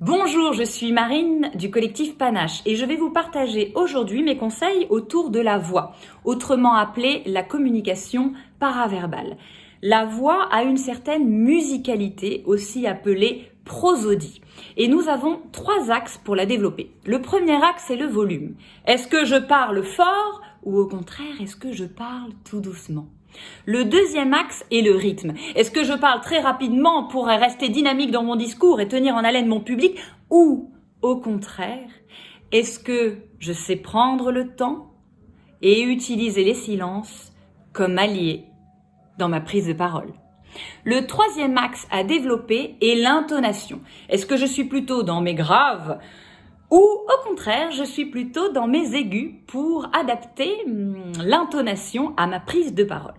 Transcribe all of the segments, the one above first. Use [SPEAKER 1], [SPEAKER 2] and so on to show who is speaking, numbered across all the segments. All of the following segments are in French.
[SPEAKER 1] Bonjour, je suis Marine du collectif Panache et je vais vous partager aujourd'hui mes conseils autour de la voix, autrement appelée la communication paraverbale. La voix a une certaine musicalité, aussi appelée prosodie. Et nous avons 3 axes pour la développer. Le premier axe est le volume. Est-ce que je parle fort ou au contraire, est-ce que je parle tout doucement ? Le deuxième axe est le rythme. Est-ce que je parle très rapidement pour rester dynamique dans mon discours et tenir en haleine mon public ou, au contraire, est-ce que je sais prendre le temps et utiliser les silences comme alliés dans ma prise de parole? Le troisième axe à développer est l'intonation. Est-ce que je suis plutôt dans mes graves ou au contraire, je suis plutôt dans mes aigus pour adapter l'intonation à ma prise de parole.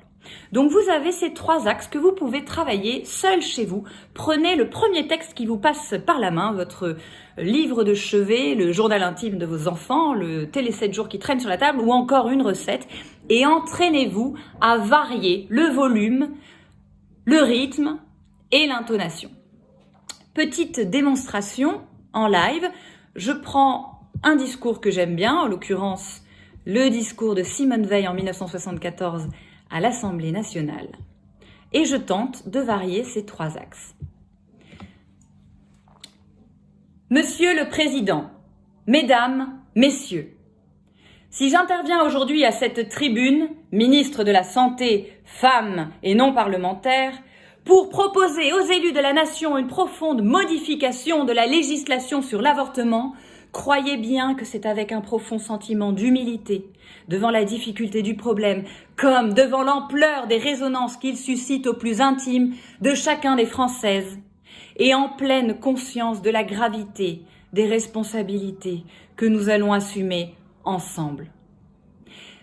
[SPEAKER 1] Donc vous avez ces 3 axes que vous pouvez travailler seul chez vous. Prenez le premier texte qui vous passe par la main, votre livre de chevet, le journal intime de vos enfants, le télé 7 jours qui traîne sur la table ou encore une recette et entraînez-vous à varier le volume, le rythme et l'intonation. Petite démonstration en live. Je prends un discours que j'aime bien, en l'occurrence le discours de Simone Veil en 1974 à l'Assemblée nationale, et je tente de varier ces 3 axes. Monsieur le Président, Mesdames, Messieurs, si j'interviens aujourd'hui à cette tribune, ministre de la Santé, femme et non parlementaire, pour proposer aux élus de la nation une profonde modification de la législation sur l'avortement, croyez bien que c'est avec un profond sentiment d'humilité devant la difficulté du problème, comme devant l'ampleur des résonances qu'il suscite au plus intime de chacun des Françaises, et en pleine conscience de la gravité des responsabilités que nous allons assumer ensemble.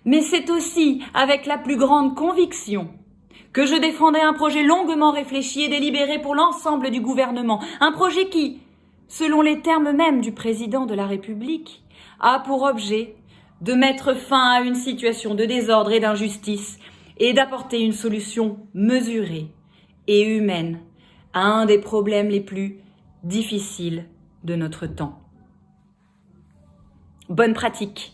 [SPEAKER 1] Mais c'est aussi avec la plus grande conviction que je défendrai un projet longuement réfléchi et délibéré pour l'ensemble du gouvernement. Un projet qui, selon les termes mêmes du président de la République, a pour objet de mettre fin à une situation de désordre et d'injustice et d'apporter une solution mesurée et humaine à un des problèmes les plus difficiles de notre temps. Bonne pratique!